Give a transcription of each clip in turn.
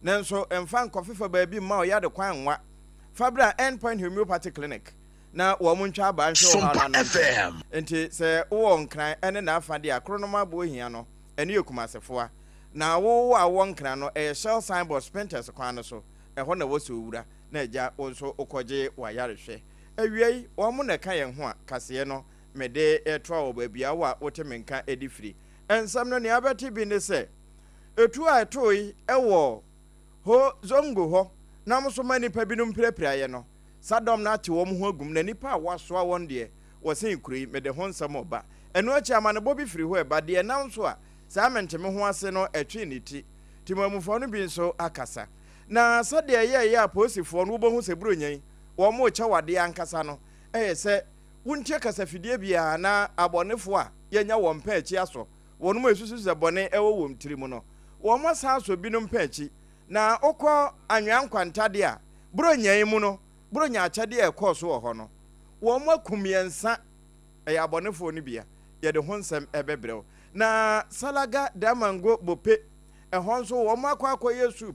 Nanso emfa nkɔfe fa baabi ma ɔya de kwan nwa fabra endpoint homeopathy clinic na wo muntwa aba nhwe ho na FM enti sɛ wo nkran ene na afa de akronoma bo hia no ene yekumasefoa na wo a wo nkran no shell signboard sprinters kwan no so ɛhɔ na wo so wura na agya wo nso okɔgye wa yarehwɛ awiei wo mu na ka yɛn ho a kase no mede ɛtoa wo baabi a wo a wotemenka edifiri ensam no ne abɛte bi ne sɛ etu a etoi ɛwɔ ho zongo ho na mo so mani pa binum prepra ye no sadom na ate wo mo ho agum na nipa a wasoa won de wo sen kurui me de ho nsam oba eno achi amane bobi firi ho eba de na nso a saa menteme ho ase no etwe ni ti timamufo no bi nso akasa na sade ye aposifo no wo ho se buronyan wo mo cha wade ankasa no se wuntie kasa fidie bia na abonefo a yenya wo mpa achi aso wono mo esusu se bone ewo wom tirimu no wo mo sa so binum pa achi na okọ anwan kwantade a buronyan mu no buronya achade e koso wo ho no wo mo akumiensa abonefo no bia ye de ho nsem ebebrew na salaga damango bope ho nso wo mo akwa yesu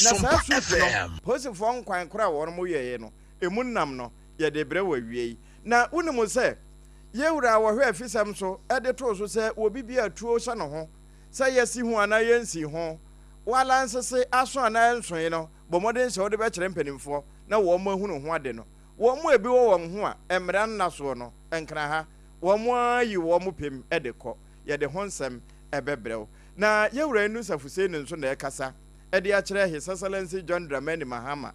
na sa su no posifo nkwan kora wo mo yeye no emu nam no ye de bre wa wiei na unimu se yewura wo hwe afisam so ede to so se wo bibia tuo hye no ho se yesi ho ana yensi ho wala nsese aso ana nsonye no bomoden se wo de be kire mpanimfo na wo mo hunu ho ade no wo mo ebi wo ho a emra nna so no enkra ha wo mo ayi wo mo pem ede kọ ye de honsem ebebrew na yewura enu safuse ne nso na ekasa ede a kire he sasalensi John Dramani Mahama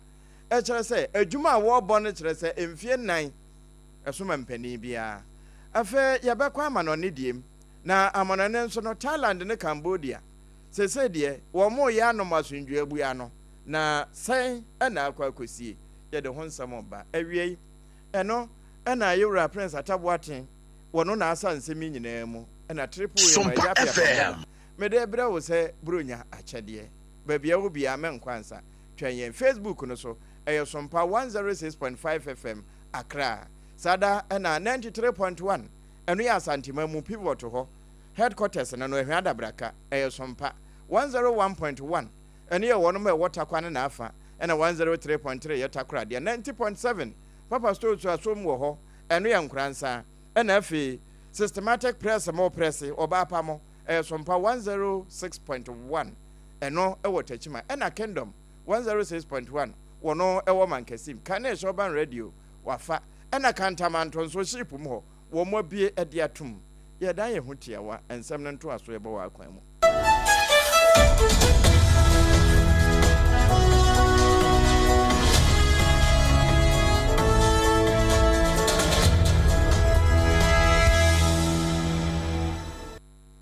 e kire se adwuma a wo bọ ne kire se emfie 9 esoma mpani bia afa ye bekwa amanone diem na amanone nso no Thailand ne Cambodia sese de wo mo ya no masundwe abua no na sen na akwa kosie ye de honsam ba awie eno na yewura Prince Ataboaten wono na asa nsemi nyina mu na triple ye ma ya pia me de bre wo se bronya akyede ba bia wo bia men kwansa twen ye Facebook no so SOMPA 106.5 FM Accra sada na 93.1 eno ya santima mu pivot ho headquarters na no ehwa dabraka SOMPA 101.1 eno ye wono me waterkwan na afa na 103.3 ye takra de 90.7 papa store to asom wo ho eno ye nkransa na afi systematic press more press oba apamo SOMPA 106.1 eno e wotachima na kingdom 106.1 wono e wo mankasim kana shoban radio wafa na kantamanto so ship mu ho wo mo bie ade atum ye dan ye hotiawa ensem no nto aso ye bo wa akwan mu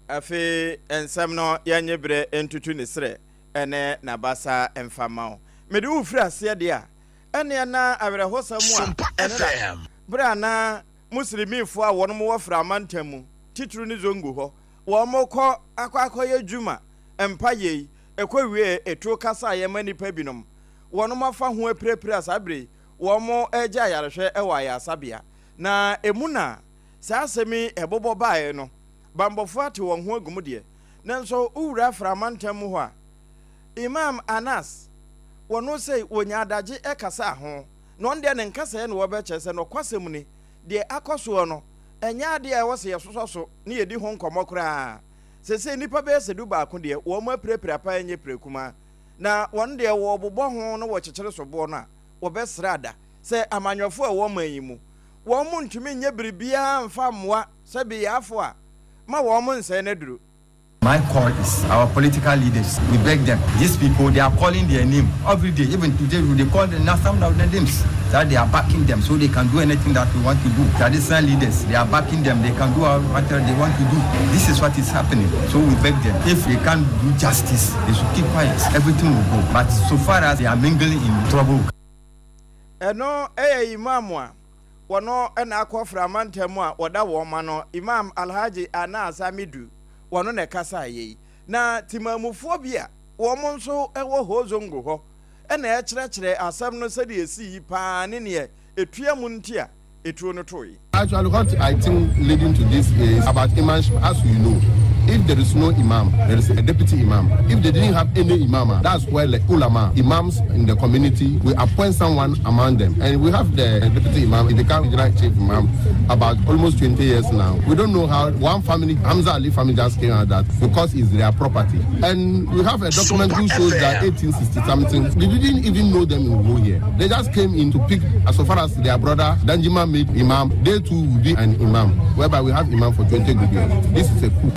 afi ensem no yanyebre entutu ne sre ene na basa emfamao mede wo firi ase de a ene na awerehosam a ene bra na muslimifo a wono mo wafra amantamu tituru ni zongo ho wo mo kɔ akwakoye djuma empaye ekɔwie etu kasa ye manipa binom wono mafa ho aprepre asabre wo mo agya yarehwe ewa ya asabia na emuna sa asemi ebobo bae no bambofo ate won ho agumde nanso uwura fra amantamu ho a Imam Anas wono sei wonya adagye ekasa ho no nde ne nkasa ye no wobeche se no kwasem ni de akoso no enya de a wose yesoso ne yedi ho nkomokora sese nipa be sedu ba ko de wo ma prepre pa enye prekuma na won de wo bobɔ ho no wo kyekere so bo no a wo be srada se amanyofo a wo mayimu wo mu ntumi nya biribia mfa moa se bi yafo a ma wo mu nse na duru. My call is our political leaders. We beg them. These people, they are calling their name every day. Even today, they call the some of their names. That they are backing them so they can do anything that we want to do. Traditional leaders, they are backing them. They can do whatever they want to do. This is what is happening. So we beg them. If they can't do justice, they should keep quiet. Everything will go. But so far as they are mingling in trouble. No, Imam, wano ena akofra amantemu a wada wo ma no Imam Alhaji Anas Amidu wono ne kasa yi na timamufo bia wo mo nso ewo hozongo ho ena e kire asam no sede esi yi pa ne ne etuamu ntia etuo no toyi. Actually what I think leading to this is about imam, as you know if there is no imam, there is a deputy imam. If they didn't have any imam, that's where the ulama, imams in the community, we appoint someone among them. And we have the deputy imam, he became regional chief imam about almost 20 years now. We don't know how one family, Hamza Ali family, just came out that because it's their property. And we have a document who shows that 1860 something, they didn't even know them in Wo here. They just came in to pick, as far as their brother Danjima made imam, they too will be an imam, whereby we have imam for 20 good years. This is a coup.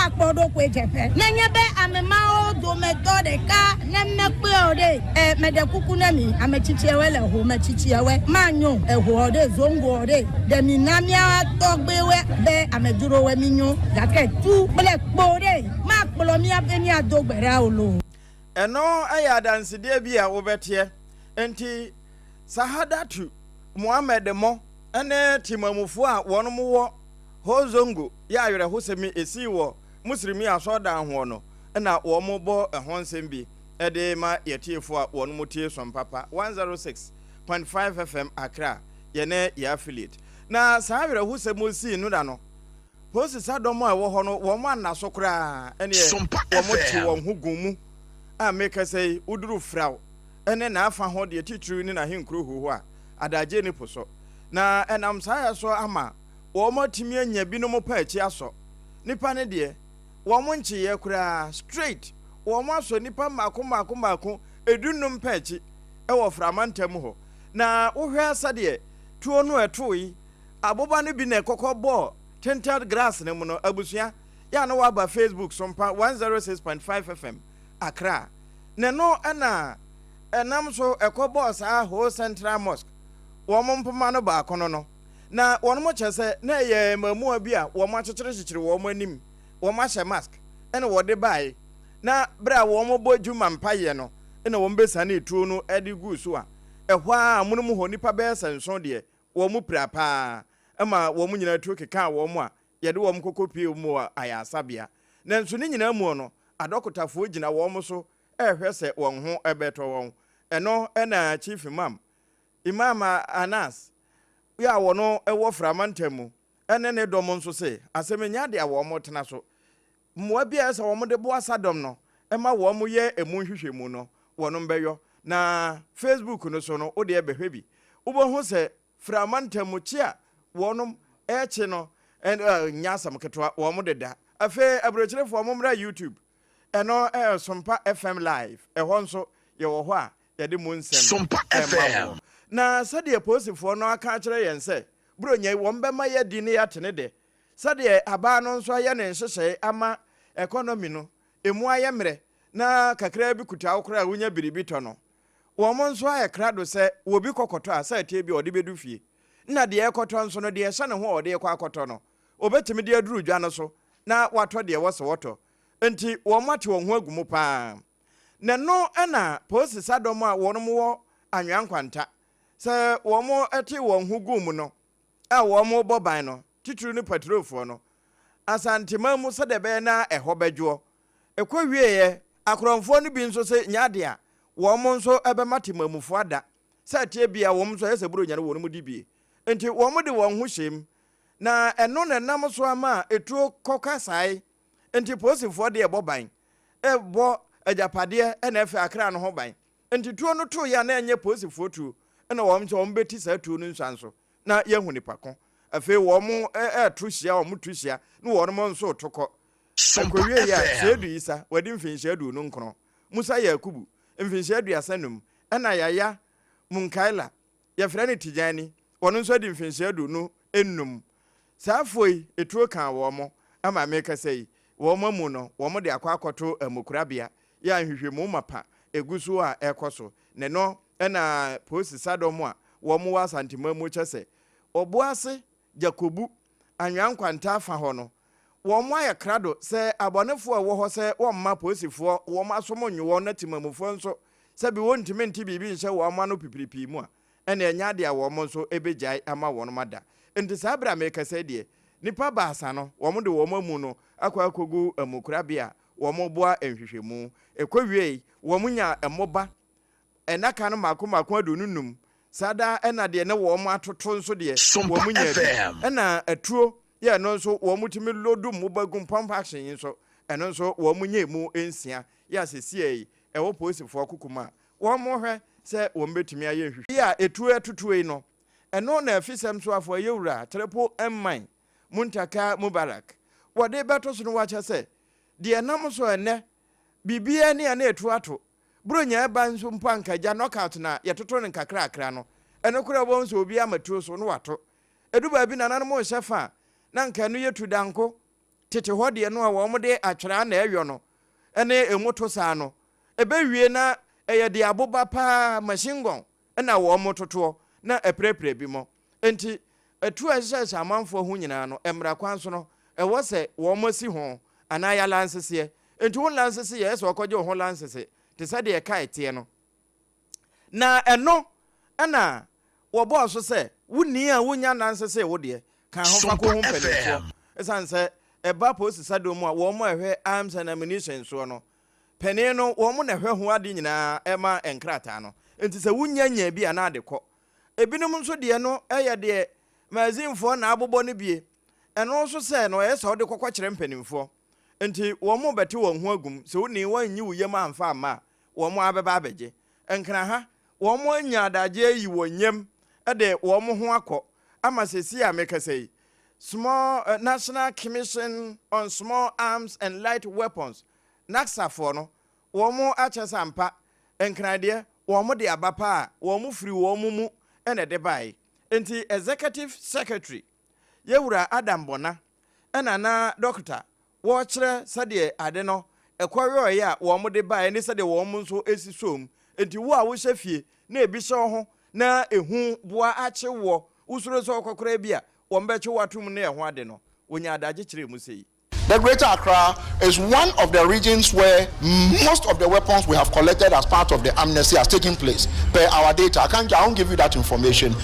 Akpodo kwejepe nenyebe amemao do metode ka nemekpeode medekukunemi amechichiewe ho mechichiewe manyo ehode zongode de minamia togbewe be ameduro we minyo gake tu blekpode makpolomia beni adogbere olo eno aya danside bia wo betie enti sahadatu Muhammad mo ene timamufo a wono wo hozongo ya yere hosemi esi wo muslimi asoda ho no na wo mo bo ho nsem bi ede ma yetiefo a wono mutie sompapa 106.5 FM Accra yene ya affiliate na sahawere hosemi si no da no posi sadomo a wo ho no wo mo anaso kra ene wo mo ti wo hugumu a make say uduru fraw ene na afa ho de titru ni na henkro ho a adaje ni poso na enam saya so ama wo mo timi anya bi no mo pa achi aso nipa ne de wo mo nchiye kura straight wo mo aso nipa mako edunum pa achi e wo framantam ho na wo hwe asa de tuo no eto yi aboba no bi na kokobọ tinted grass ne mu no abusua ya no wa ba Facebook sompa 106.5 FM Accra ne no na enam so ekobọ sa ho Central Mosque wo mo mpoma no ba kono no na wono mo chese na ye mamu abi a wo mo akyekere wo mo anim wo mo ahye mask ene wo de bai na bra wo mo bojuma mpaye no ene wo mbesa na etuo no edi gu so a ehwa munum ho nipa be senso de wo mo prapa ema wo mo nyina tuo keka wo mo a ye de wo mo kokopie mo a ayasabia na nso ni nyina mu no adokotafo gina wo mo so ehwe se won ho ebeto won eno ena chief imam Anas ya wono ewo framantamu ene ne dom nso se asemenya de awo mo tena so mmoa bia se wo mo de bo asadom no ema wo mo ye emu hwehwemu no wono mbeyo na Facebook no so no ode ebehwe bi ubo ho se framantamu chia wono eche no nyasam ketwa wo mo de da afe abrochirefo mo mra YouTube eno Sompa FM live ho nso ye wo ho a ye de mo nsem Sompa FM na sade posifo no aka kire yen se bronye wo mbema ye di ne yatene de sade aba no nso aye ne nhyehyɛ ama economy no emu aye mre na kakra bi kuta okra wonya biribito no wo mo nso aye krado se wo bi kokoto a sa tie bi ode bedu fie na de ekoto nso no de ehye ne ho ode ekwa akoto no obetimi de aduru dwa no so na wato de wose woto enti wo mate wo ho agumu pa na no na posi sadom a wo no wo anwankwanta se wo mo eti wo ho gum no a wo mo boban no tituru ni patrofo no asantima mu se de be na eho bedwo ekwawie ye akoronfo no bi nso se nyade a wo mo nso ebe matemamufo ada se tie bia wo mo nso yese buru nyane wo no mu dibie enti wo mo de wo ho hyem na eno ne nam so ama etuo kokasai enti posifo de eboban ebo ajapade na efe akra no ho ban enti tuo no to ya na enye posifo tuo na wo mche wo mbeti sa tuo no nsanso na yehu nipako afi wo mo truhia wo mo truhia na wo no nso tokọ akwawie ya sedu isa wadi mfinhia du no nkro musa yakubu mfinhia du asanum na yaya munkaila ya frani tijani wono nso di mfinhia du no ennum safoi etuo kan wo mo ama meka sei wo mo mu no wo mo de akwakoto amukurabia ya hwehwemu mapa egusu a ekoso ne no na posi sadom a wo mo wasantima mu chese oboase jakobu anwankwanta fa ho no wo mo aye krado se abonefo a wo ho se wo mma posifo wo mo asomo nwo na timamufo nso se bi won timenti bibi nche wo ma no pipiripi mu a ena enya de a wo mo nso ebejai ama wo no mada enti sabra meka se de nipa baasa no wo mo de wo mamu no akwa akogu amukurabia wo mo boa enhwehwemu ekwawie wo munya emoba enaka no mako adununum sada ena de ne wo mu atoto nso de wo munya ena atuo ye no nso wo mutimi lodum mubagum pump action nso eno nso wo munya mu ensia ya sesie ewo posifo kokuma wo mo hwe se wo mbetumi aye hwehwe ya etuo atutuo no eno na afisem so afo yewura trepo emman muntaka mubarak wode beto so no wacha se de nam so ene bibia ne na etu ato bronya ba nso mpanka ja knockout na yetoto ne kakra no eno kura bo nso obi amatuo so no wato eduba bi na nanom hyefa na nka no yetu danko tete hode no a wo mo de atwera na eyo no ene emoto saa no ebewie na eye de aboba pa machine gun na wo mo toto na eprepre bi mo enti etu ahyehyɛ amanfo ho nyina no emra kwan so no ewo se wo mo si ho ana ya lansese enti wo lansese ye se okoje ho lansese te se de kai tie no na eno ana wo bo so se wuni a wonya lansese wo de kan ho fa ko ho mpelefo esan se eba post sado mu a wo mo ehwe arms and ammunition so no pene no wo mo na hwe ho ade nyina ema enkrata no enti se wunya nya bi ana de kɔ ebinum nso de no eye de mazinfo na abobɔ ne bie eno nso se no eye se ode kokɔ kyerɛ mpanimfo enti wo mo bɛte wo ho agum se woni wanyi wo yam amfa ama wo mo abeba abegye enkra ha wo mo anya adagye yi wo nyam ede wo mo ho akɔ ama sesi a mekasei small National Commission on Small Arms and Light Weapons NACSAFO no wo mo achesa mpa enkra de wo mo de abapa wo mo firi wo mo mu ene de bai enti Executive Secretary yewura Adam Bona ena na doctor wo kyerɛ sade ade no ekɔwe ya wo mo de bai ne sade wo mo nso esisom enti wo a wo hyefie na ebi hyɛ ho na ehu boa akye wo usuro so kokora bia wo mbɛkye watum na ɛho ade no wonya adagye kyerɛ mu sei. The Greater Accra is one of the regions where most of the weapons we have collected as part of the amnesty has taken place. Per our data, I won't give you that information.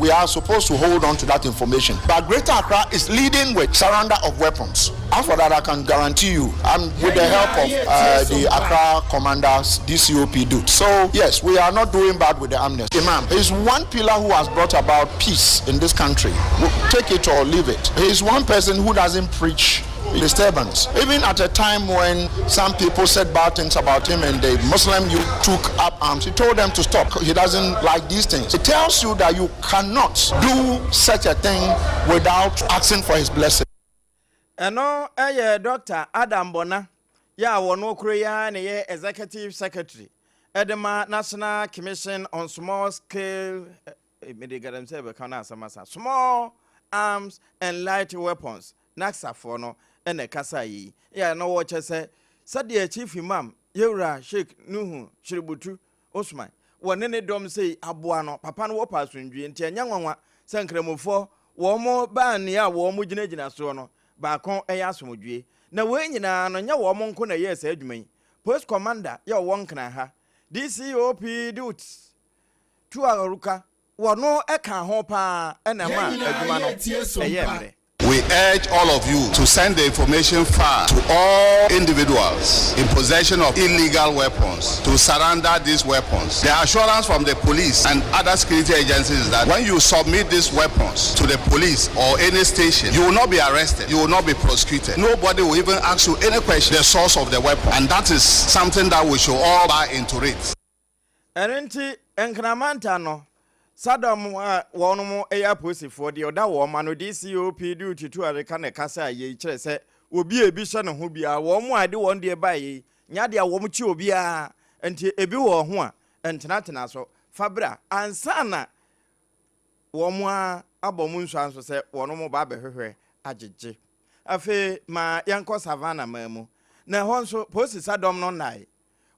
We are supposed to hold on to that information. But Greater Accra is leading with surrender of weapons. And for that, I can guarantee you, with the help of the Accra commanders, DCOP do. So yes, we are not doing bad with the amnesty. Imam is one pillar who has brought about peace in this country. Take it or leave it. He is one person who doesn't preach disturbance. Even at a time when some people said bad things about him and the Muslim youth took up arms, he told them to stop. He doesn't like these things. It tells you that you cannot do such a thing without asking for his blessing. Eno Dr. Adam Bona ya wono kroya ne ye Executive Secretary Edema National Commission on Small Scale Small Arms and Light Weapons NACSAFO no ene kasa yi ya no wo chese sade Chief Imam Yewura Sheikh Nuhu Shiributu Osman wone ne dom sei aboa no papa no wo pasundwie ntia nyanwanwa sankramofo wo mo ban ya wo mo ginagina so no ba kon eya asomdwie na we nyina no nya wo mo nko na yes adwuman post commander ya wo nkran ha DCOP duties tu aruka wono eka ho pa ena ma adwuma no eyemre. We urge all of you to send the information far to all individuals in possession of illegal weapons to surrender these weapons. The assurance from the police and other security agencies is that when you submit these weapons to the police or any station, you will not be arrested, you will not be prosecuted. Nobody will even ask you any question, the source of the weapon. And that is something that we should all buy into it. Erenti enkramanta no Sadam wono eya posifo de oda wo ma no DCOP duty to areka ne kasa ye kire se obi ebi hye ne ho bia wo mo ade won de ba ye nya de wo mo chi obi a enti ebi wo ho a entenatena so fabra ansana wo mo abom nso anso se wono mo ba behwehwe agegye afi ma yanko savana mamu na ho nso posi Sadam no nai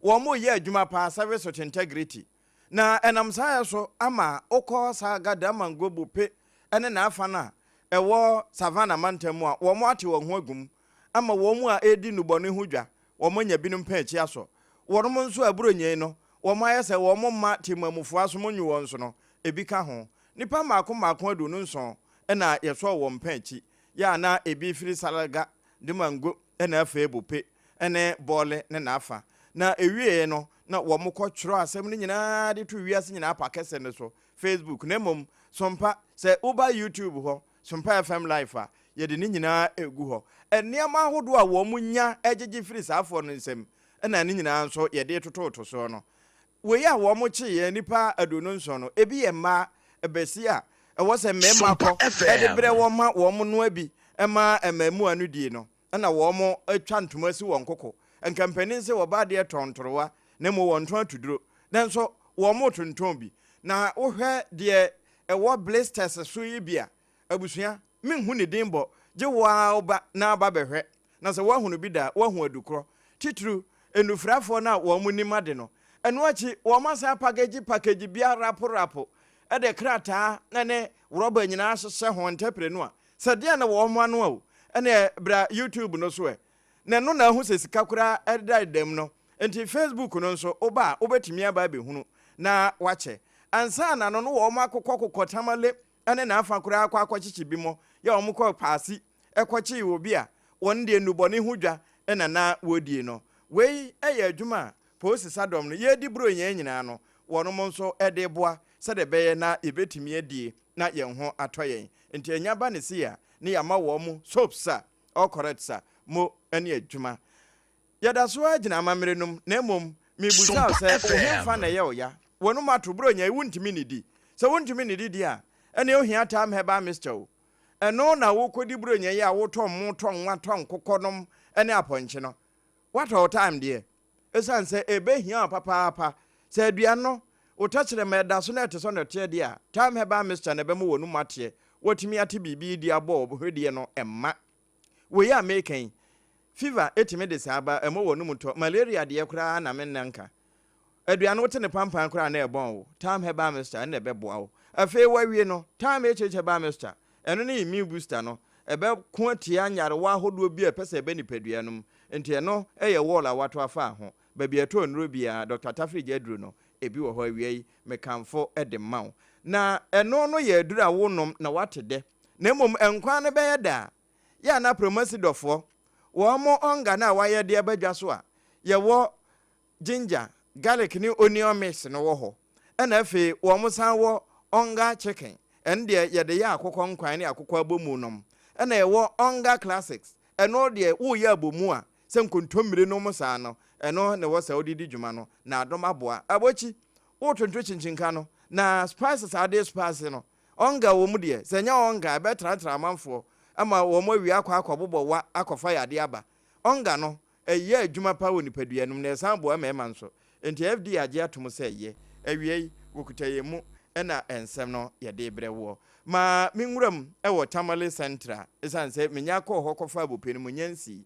wo mo ye adwuma pa service of integrity na enam saya so ama okọ sagada mangobu pe ene na afa na ewo savana mantemu a wo mo ate wo ho agum ama wo mu a edi nubone ho dwa wo mo nya binum pa echi aso wo mo nso aburonye no wo mo ayese wo mo ma timamufo aso mo nyu won so no ebi ka ho nipa maako adu no nso ena yeso wo mpa echi ya na ebi firi salaga de mango ena afa ebu pe ene bole ne na afa na ewie no na wo mo kɔtwero asɛm no nyinaa de to wiase nyinaa pa kɛsɛ ne so Facebook na mom sompa sɛ uba YouTube hɔ SOMPA FM live a yɛde ne nyinaa egu hɔ nneɛma ahodo a wo mo nya egyegye firi saafo no nsɛm ɛna ne nyinaa nso yɛde tototo so no we ya wo mo kye yɛ nipa adono nso no ebi yɛ ma ebesi a ɛwɔ sɛ mɛma kɔ ɛde brɛ wo ma wo mo no abi ɛma ɛmamu anu die no ɛna wo mo atwa ntoma si wɔn koko nkampani sɛ wo ba de tontorowa na mo wɔn ton atuduro nanso wo mo tonton bi na wo hwɛ de ɛwɔ blisters so yi bia abusua menhu ne din bɔ gye waa oba na aba bɛhwɛ na sɛ woahu no bi da woahu adukro titru enufrafo na wo mo nimade no ɛno akyi wo ma sa package bia rapo ɛde krataa na ne roba nyinaa hyehyɛ ho ntɛpre no a sɛ de na wo mo ano a ɛne bra YouTube no so na no na hu sɛ sika kura ɛda dem no enti Facebook no nso oba obetumi aba behunu na wakyɛ ansa na no wo mo akokɔ tamale ɛne na afa kura akɔkyechi bi mo ya wo mo kɔ paasi ɛkɔkye obi a wɔn de nubɔne ho dwa ɛna na wodie no wei ɛyɛ adwuma post sadom no ye di bro nyinaa no wɔn mo nso ɛde boa sɛ de bɛyɛ na ebetumi adie na yɛn ho atɔ yɛn enti anya ba ne sia ne yama wɔ mo soaps a all correct sa mo ɛne adwuma yɛda so agyina amamrenum na mmom mebusa sɛ wo fa na yɛ oya wɔn mo ato bro nya wuntimi ne di sɛ wuntimi ne di di a ɛne ohia tam heba mister o ɛno na wo kodi bro nya yɛ a wo tɔn mo tɔn wa tɔn kokɔnom ɛne apɔnkye no what all time deɛ esan sɛ ebehia papa sɛ adua no wo tɔkyerɛ mɛda so na ɛte so na ɛte deɛ a tam heba mister na bɛmo wɔn mu ateɛ wotumi ate bibi di abɔ obhwedie no ɛmma wo yɛ american fever etimi de saba ɛmo wɔn mu tɔ malaria deɛ koraa na mennanka aduane wote ne pampan koraa na ɛbɔn wo tam heba mister na ɛbɛboa wo afei wawie no time heba mister ɛno ne immune booster no ɛbɛ ko atia nyarewa ahodoɔ bi a pɛsɛ ɛbɛ nipadua no nti ɛno ɛyɛ wall a wato afa ho baabi ɛtɔ nnuro bia Dr. Tafri Jedru no ebi wɔ hɔ awie yi mekamfo ɛde ma wo na ɛno no yɛ aduru a wonom na wate de na mmom ɛnkwan no bɛyɛ da ya na promasidɔfoɔ wɔn mo onga na wayɛ de abadwa so a yɛwɔ ginger garlic ne onion mix no wɔ hɔ ɛna afei wɔn mo san wɔ onga chicken ɛnde yɛde yɛ akokɔ nkwan ne akokɔ abomu nom ɛna yɛwɔ onga classics ɛno de wo yɛ abomu a sɛ nkontommire no mo saa no ɛno ne wɔ sɛ odidi dwuma no na adom aboa abochi wo tonto chinchinka no na spices ade spice no onga wo mu de sɛ nya onga ɛbɛtratra amanfo ama wo mo wi akɔbobɔ wa akɔfa yade aba onga no ɛyɛ adwuma pa wɔ nipaduanum na ɛsan boa mɛma nso enti FD agye atom sɛ ɛyɛ awiei wokutaye mu ɛna ensɛm no yɛde brɛ wo ma minwuram ɛwɔ Tamale Central ɛsan sɛ menya kɔ hɔ kɔfa abopɛ no munyansi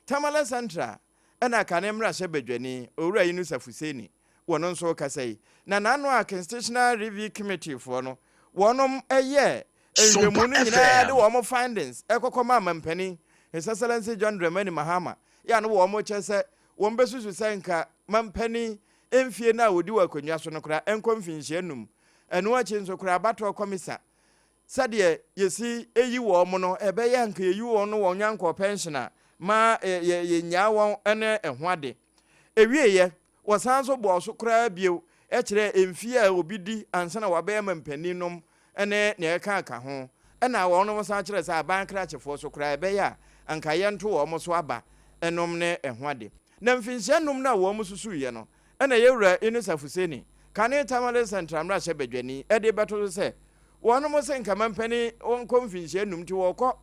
Tamale Central ɛna kane mra hyɛ badwani owura Yunus Afuseni wɔno nso kasai na nano a Constitutional Review Committee for no wɔnom ɛyɛ nhwɛmu no nyinaa de wɔn findings ɛkɔkɔma mampani His Excellency John Dramani Mahama ya no wɔn kyɛ sɛ wɔn besusu sɛ nka mampani emfie na wodi wɔ akonnwa so no kora ɛnkɔmfinhyia num ɛno akyi nso kora abato komisa sɛdeɛ yesi eyi wɔn no ɛbɛyɛ nka eyi wɔn no wɔn nyankɔ pensioner ma ye nya wɔn ɛne ɛhoade ewieyɛ wɔsan so bɔ so kora bio ɛkyerɛ emfie a obi di ansa na wabɛyɛ mampani nom ɛne ne ɛka aka ho ɛna wɔn no san kyerɛ sɛ aban krakyefo so kora ɛbɛyɛ a anka yɛnto wɔn so aba ɛnom ne ɛhoade na mfinhyia nom na wɔn susu yɛ no ɛna yɛwura Yunus Afuseni kane Tamale Central mra hyɛ badwani ɛde bɛto sɛ wɔn mo sɛ nka mampani wɔnkɔ mfinhyia nom ti wɔkɔ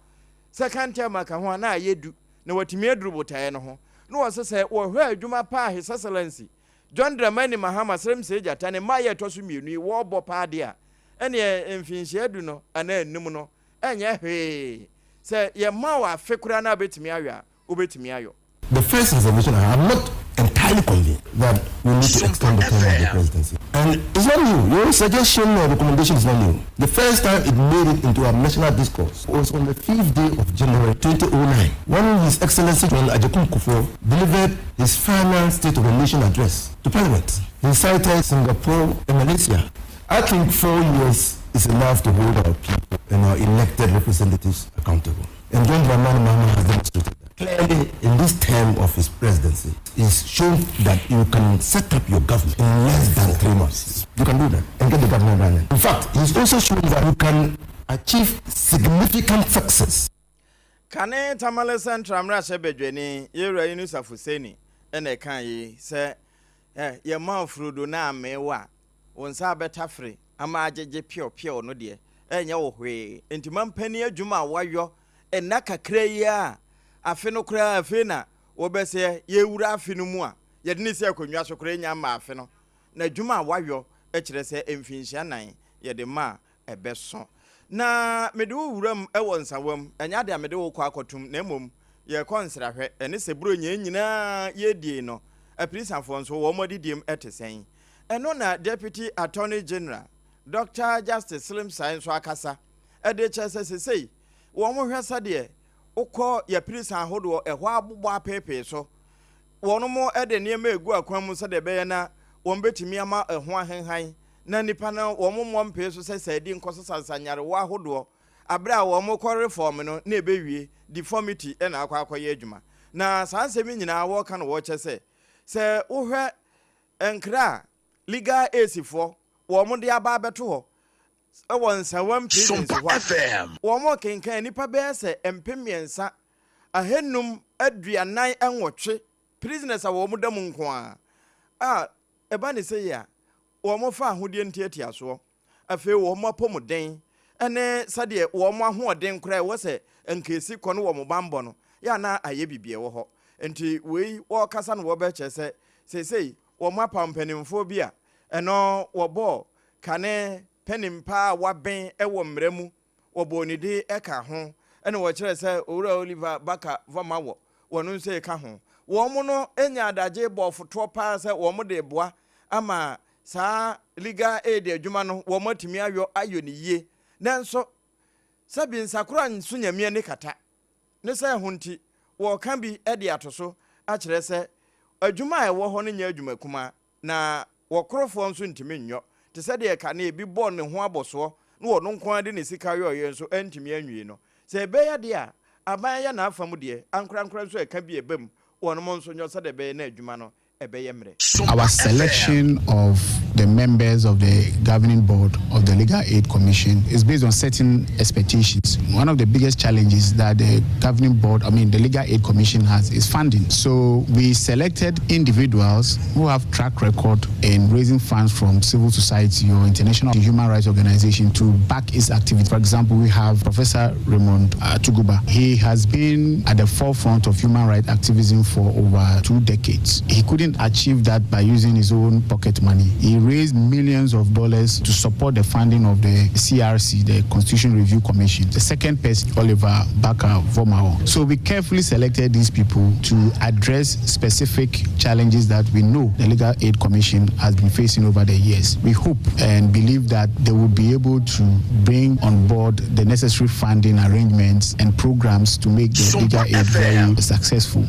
second term aka ho na ayɛdu na watumi aduru botae no ho no wɔ sɛ wɔhwɛ adwuma pa His Excellency John Dramani Mahama srem sɛ jata ne ma yɛ to so mienu yi wɔbɔ pa de a ɛne mfinhyia du no ana enum no ɛnyɛ hwee sɛ yɛ ma wa fekura na betumi awɛ a obetumi ayo. The first information I am not entirely convinced that we need to extend the term of the presidency. And it's not new. Your suggestion or recommendation is not new. The first time it made it into our national discourse was on the 5th day of January 2009, when His Excellency John Ajekun Kufuor delivered his final State of the Nation address to Parliament. He cited Singapore and Malaysia. I think 4 years is enough to hold our people and our elected representatives accountable. And John Dramani Mahama has demonstrated that. Clearly, in this term of his presidency, he's shown that you can set up your government in less than 3 months. You can do that and get the government running. In fact, he's also shown that you can achieve significant success. Kane Tamale Central Amrasha Bedweni, Yura Yunus of Husseini, and a can say, your mouth frudo na mewa, one sabet free, a maje pure no dear, and your way, into Mampenny Juma Wayo, and Naka Creya, a Fenocra Fena, Obese, Yura Finumua, yet Nisia Kunyaso Crania Mafeno, na Juma Wayo, HRS Infinitiana, yet the ma a best song. Na medu ram ewon sawam anya de medu kwa akotum na mom ye konsra hwe ene se bro nyina ye die no aprisanfo nso wo modidiem etesen eno na Deputy Attorney General Dr. Justice Slim Science akasa ede chese sesei wo mo hwesa de ukọ ye prisan hodo ehwa abugbo apepe so wono mo ede niam egu akwan mu se de be na wo betimi ama ehwa ahenhan na nipa na wo mo mpe so se di nkoso sansanyare wa hodo abra wo mo kọ reform no na ebewie deformity na akwakoye adwuma na sansemi nyina wo ka no wo che se wo hwe enkra legal acefo wo mo de aba beto ho e won sawam SOMPA FM wo mo kenkan nipa be se empemiensa ahennum aduanan enwotwe prisoners a wo mo dam nko a eba ne se ya wo mo fa ahodie ntiatia so afi wo mo apomuden ene sade wo mo ahoden kra wo se enkesi kono wo mo bambo no ya na aye bibie wo ho enti wei wo kasa no wo be che sei wo mo apampanimfo bia eno wo bo kane penimpa waben ewo mremu wo bo ni de eka ho ene wo kire se owura Oliver Baka vama wo wonu se ka ho wo mo no enya adaje bo foto pa se wo mo de boa ama sa legal aid adwuma no wo matimi ayo ni yie nanso sabi nsakura nsunyamie ne kata ne se honti wo kan bi ede atoso a kire se adwuma e wo ho ne nya adwuma kuma na wo korofo nso ntimi nnyo te se de ka na ebi bo ne ho aboso no wo no nko ade ne sika yo nso antimi anwie no se be ya de a aban ya na afam de ankra nso e ka bi ebam wo no mo nso nyo se de be na adwuma no. Our selection of the members of the governing board of the Legal Aid Commission is based on certain expectations. One of the biggest challenges that the governing board, the Legal Aid Commission has is funding. So we selected individuals who have track record in raising funds from civil society or international human rights organization to back its activity. For example, we have Professor Raymond Tuguba. He has been at the forefront of human rights activism for over 2 decades. He couldn't achieve that by using his own pocket money. He raised millions of dollars to support the funding of the CRC, the Constitution Review Commission. The second person, Oliver Baka Vomao. So we carefully selected these people to address specific challenges that we know the Legal Aid Commission has been facing over the years. We hope and believe that they will be able to bring on board the necessary funding arrangements and programs to make the Legal Aid very successful.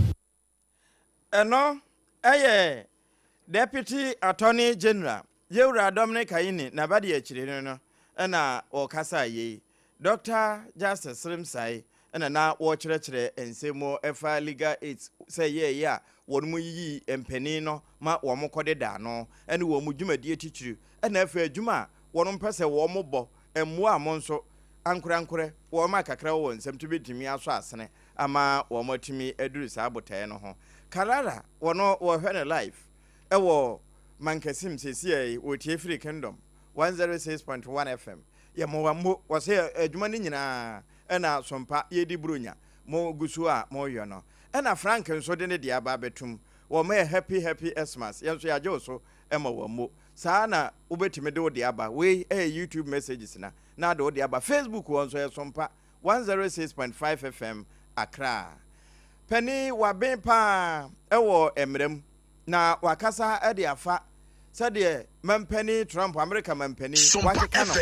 Deputy Attorney General Yura Dominic Kaini Nabadi Chirino and Okasa ye Dr. Justice Slim Sai and now watch and say more FI Legal Aids say yeah one mu yi empenino ma wo mo kode da no and wo mu djuma die teacher and FI djuma won pese wo mo bo emu amonso ankure wo ma kakra wo nsem to bitimi aso asene ama wo matimi eduru sa abotae no ho Karara wono wo hwe ne live ewo mankasim sesi wo tie free kingdom 106.1 FM ye mo wammo wo se adwuma ni nyina ena sompa ye di bronya mo gusu a mo yo no ena frank nso de ne dia ba betum wo me happy Xmas yenso ya joso ema wammo saa na ubetime de wo dia ba we YouTube messages na de wo dia ba Facebook wonso ye sompa 106.5 FM Accra Penny waben pa ewo emrem na wakasa ede afa sade mampani Trump America mampani wakeka no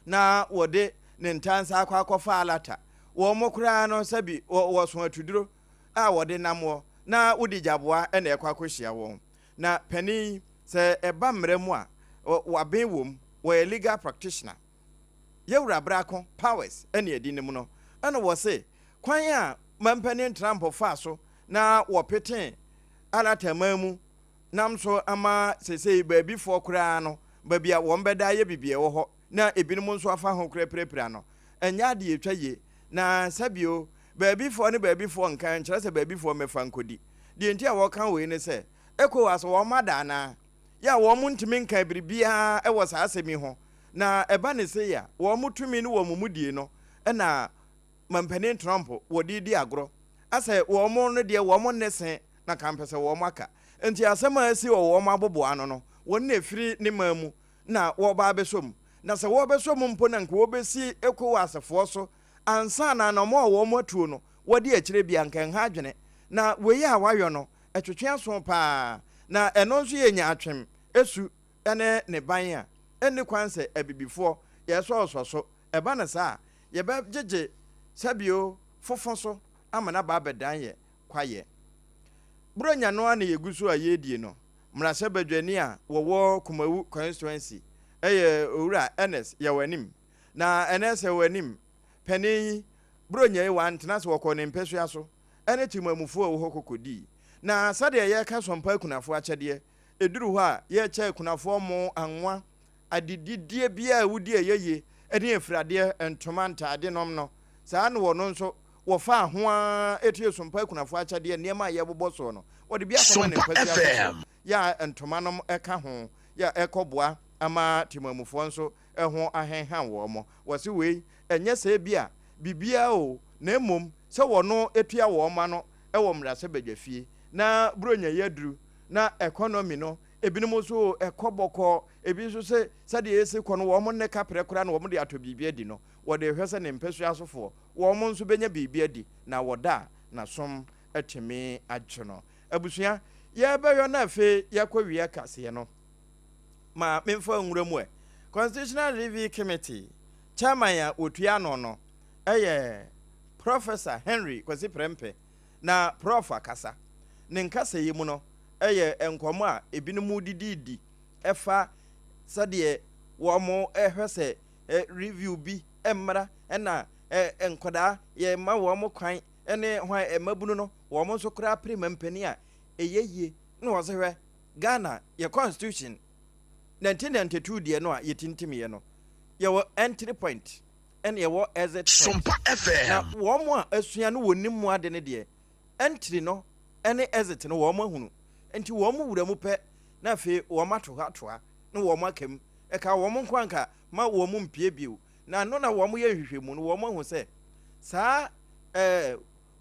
na wode ne ntansa akwafa alata wo mokura no sabi wo so atuduro a wode namwo na wodi jaboa ene ekwakohia wo na penny se eba mremu a waben wom wo legal practitioner yewura brako powers ene edi ne mu no ene wo se kwan a mampani Trump fa so na wopeten alatamamu nam so ama sesei baabi fo kura no baabi a won beda ye bibie wo ho na ebinom nso afa ho kura prepra no enya de etwa ye na sabio baabi fo ne baabi fo nkan kyerɛ sɛ baabi fo mefa nkodi de enti a wɔka we ne sɛ ECOWAS wo mada na ya wo mu ntimi nka biribia ɛwɔ saa asɛmi ho na ɛba ne sɛ ya wo mu tumi ne wo mu die no ɛna mampani Trump wo di agro asɛ wo mu no de wo mu ne se na kampɛ sɛ wo mu aka enti asɛm a asi wo mu abobo ano no won na efiri ne mamu na wo ba besom na sɛ wo besom mpo na nka wo besi ECOWAS fo so ansa na na mo wo mu atuo no wo di akire bia nka ha adwene na weyi a wayo no etwetwe aso pa na eno nso ye nya atwem esu ene ne ban a eni kwanse abibifo ye so so eba na sa ye be gege sabio fofo so amana ba bedan ye kwaye bronya no ana yegusu a yedie no mrase badwani a wowo kumawu constituency eye owura NS ye wanim na NS wanim pani bronya ye wantena so wokọ ne mpesua so ene timamufo wo hokokodi na sade ye ka sompa kunafo akyede eduru ho a ye kye kunafo mo anwa adididie bia wudi eyeye ene efrade entoma ntade nom no saa no wono nso wo fa ho a etie sompa kunafo akyede niema ye bobo so no wode bia koma ne mpesua ya entoma nom eka ho ya ekoboa ama timamufo nso eho ahenhan wo mo wose wei enye se bia bibia o na emom se wono etua wo ma no ewo mrase badwafie na bronya yadru na economy no ebinom so ekoboko ebi so se sade ese kono wo mo ne kapre kura na wo mo de ato bibia di no wo de hwese ne mpesu asofo wo mo nso benya bibia di na woda na som etimi agye no abusua ye beyo na afi yakwawie kase no ma memfa nwuramu Constitutional Review Committee chairman ya otua no eye Professor Henry Kwasi Prempe na prof akasa ne nkasa yi mu no eye enkomo a ebinumu dididi efa sade wo mo ehwese review bi emra na enkoda ye ma wo mo kwan ene hwan emabunu no wo mo so kra premampani a eyeye na wo se hwe Ghana ye constitution 1992 de no a yetintimiye no ye wo entry point ene ye wo exit SOMPA FM na wo mo a asua no wonim mu ade ne de entry no ene exit no wo mo hunu enti wo mo wura mu pe na fe wo mato hatoa na wo mo akam e ka wo mo nkwanka ma wo mo mpie bio na no na wo mo ye hwehwemu no wo mo hu se saa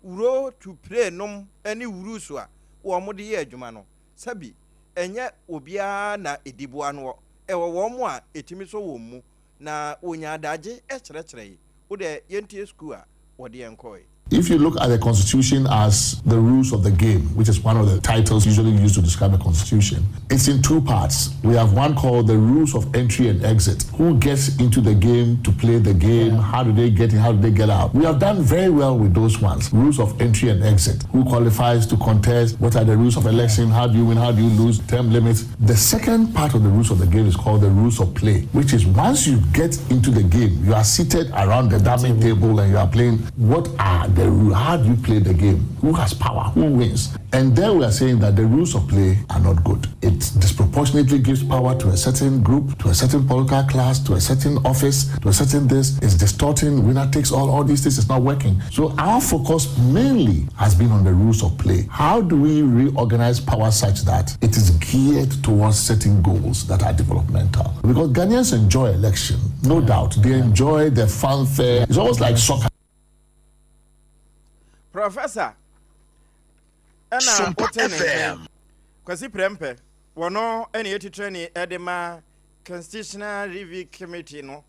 wuro to pray nom ene wuru so a wo mo de ye adwuma no sabi enye obia na edibo ano e wo mo a etimi so wo mu na onya adaje e kyerɛkyerɛ wo de yentie school a wo de enkoi. If you look at the Constitution as the rules of the game, which is one of the titles usually used to describe a Constitution, it's in two parts. We have one called the rules of entry and exit. Who gets into the game to play the game? How do they get in? How do they get out? We have done very well with those ones. Rules of entry and exit. Who qualifies to contest? What are the rules of election? How do you win? How do you lose? Term limits. The second part of the rules of the game is called the rules of play, which is once you get into the game, you are seated around the dining table and you are playing. What are the rules? How do you play the game? Who has power? Who wins? And there we are saying that the rules of play are not good. It disproportionately gives power to a certain group, to a certain political class, to a certain office, to a certain this. It's distorting, winner takes all these things is not working. So our focus mainly has been on the rules of play. How do we reorganize power such that it is geared towards setting goals that are developmental? Because Ghanaians enjoy election, no doubt. They enjoy the fanfare. It's almost like soccer. Professor SOMPA FM Kwasi Prempe wono ene yetitreni edema Constitutional Review Committee no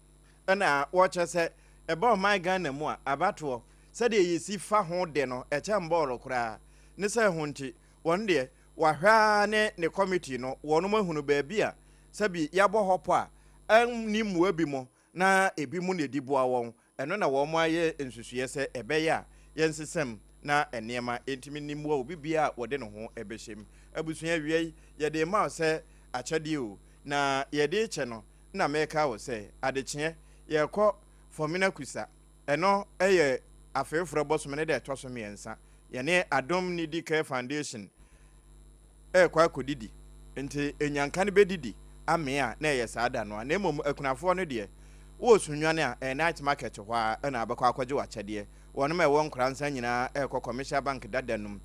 na watch say eba my Ghana mu a abato se de yesi fa ho de no eche mbolo kura ne se ho nti won de wahwa ne committee no wono mahunu ba bia sabi yabo hopo a ni mu abi mo na ebi mu ne diboa won eno na wo mo aye ensusuye se ebeya yensesem na enema entimi nimu obi bia wode no ho ebehiem abusua wiei ye de ma se akyade o na ye de che no na meka wo se adekye ye kɔ Fomina Kusa eno eye afefro bosome de to so miensa ye ne Adom Needy Care Foundation kwa kodidi nti enyanka ne bedidi amea na ye saada no na emom akunafo no de wo sunwane a night market hwa na abakwa akwaje wachade wono ma won kransa nyina commercial bank dadanum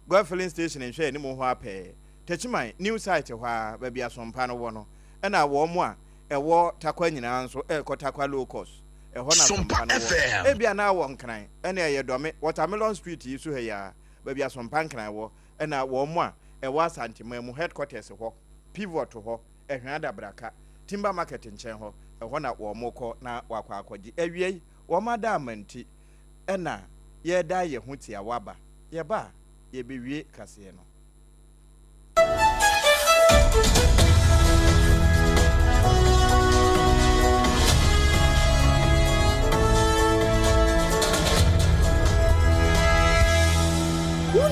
go filling station nhwe ni mo ho ape tachiman new site hwa ba bia sompa no wo no na wo mo a ewo takwa nyina nso takwa low cost ho na sompa no wo bia na wo nkran na ye dome Watermelon Street yi so he ya ba bia sompa nkran wo na wo mo a ewo Asantemam headquarters ho pivot ho ehwada braka timber market nchen ho ho na wo mokọ na wakwa akwaji awie wo mada amanti na ye da ye hutia waba ye ba ye bewie kase no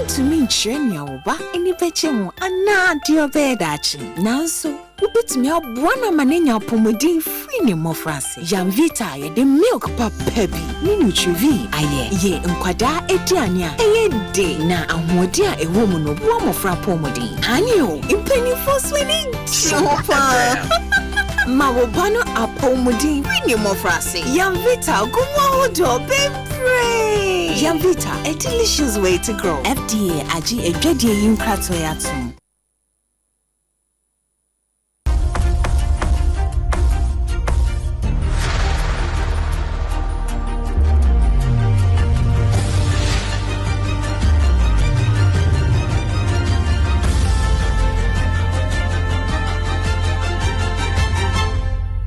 to mean Chenya oba any pechemu ana dio bedachi nanso ubetumi abwana manenya pomodin free ne mofrase Yamvita ye the milk papa bi ni nutrivi aye ye nkwada ediane a eye de na ahode a ewo mu no bo mofra pomodin anio impeni for swini sopa mawobano apomodin free ne mofrase Yamvita gumo do bebre Yamvita, a delicious way to grow. FDA AGYA APPIAH APAM.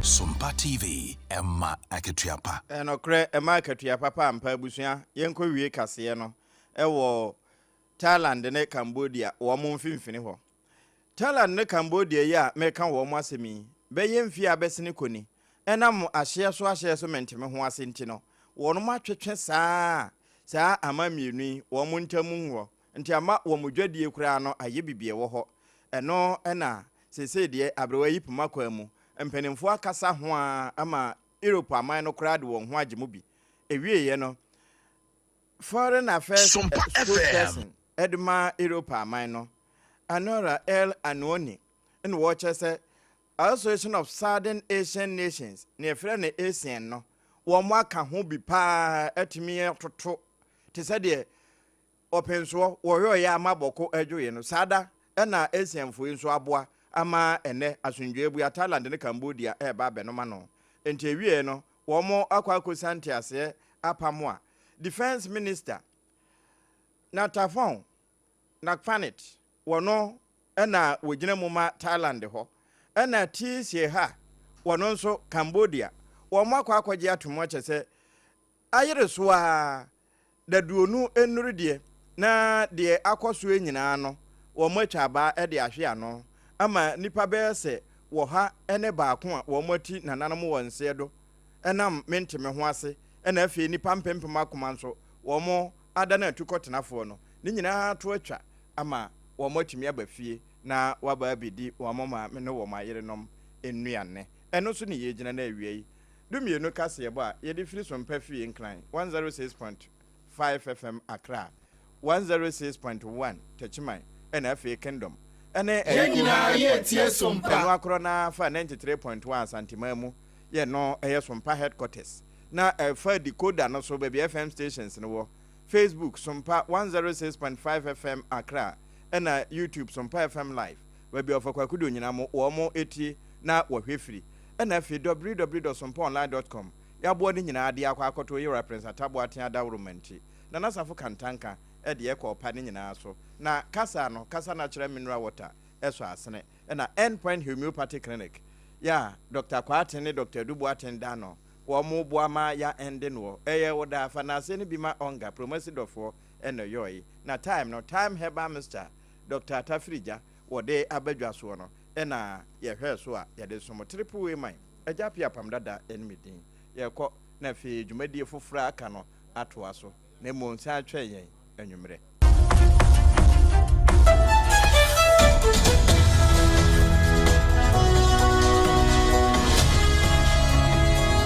SOMPA TV, Emma Akatuapa. And okre Emma Akatuapa pampa busua yenko wie kase no ewo Thailand ne Cambodia wo mo mfimfini ho Thailand ne Cambodia ya meka wo mo asemi be yemfi abesene koni enam ahye so menteme ho asenti no wo no matwetwe saa amamienu wo mo ntamu ho nti ama wo mo dwadie kura no aye bibie wo ho eno na sese de abrewa yipuma kwa mu mpenimfo akasa ho ama Europe aman no crowd won ho agye mu bi ewie ye no foreign affairs person Edma Europe aman no Anora El Anoni in Worcester Association of Southern Asian Nations near friend Asian no wo mo aka ho bi pa atimi toto te se de open so wo yo ya maboko adwoye no sada na Asian fo nso aboa ama ene asundwe bu ya Thailand ne Cambodia ba benoma no enti ewie no wo mo akwa santi ase apamo a defense minister Natafon Nakfanit wono na wogina muma Thailand ho na tsie ha wono nso Cambodia wo mo akwa je atomo chese ayere so a daduonu enuru de na de akoso enyina no wo mo atwa ba de ahwe ano ama nipa bese wo ha ene baako a wo mati nananom wonse do enam menteme ho ase ena afi nipa mpempem akoma nso wo mo ada na atukotenafo no ni nyina to atwa ama wo matimi abafie na waba abedi wo mama me no wo mayerenom ennuane eno so ne yegyina na awiei dumienu kase yebo a ye de firi SOMPA fie nkran 106.5 FM Accra 106.1 Tachiman ena afi Kingdom ene Yegyina ye tie SOMPA eno akro na fa 93.1 Asantemam ye no SOMPA headquarters na fa decoder no so baby FM stations no wo Facebook SOMPA 106.5 FM Accra ena YouTube SOMPA FM live baby of kwakudo nyina mo wo mo eti na wo hwefiri ena fi www.sompaonline.com ya bo ni nyina ade akwa akoto ye represent atabo aten adawromanti na nasafo kantanka e de ekọ pa ni nyina so na kasa na kire mineral water eso asene na Endpoint Homeopathy Clinic ya Dr. Kwate ne Dr. Dubu atendano wo mo boama ya ende no eye woda fa na ase ne bima onga promosidofo eno yoyi na time heba Mr. Dr. Tafrija wode abadwa so no na ye hwe so a ye de somo triple way man AGYA APPIAH dada enmidin ye ko na fe dwumadie fofura aka no atoa so na mo nsa atwa yen anwumre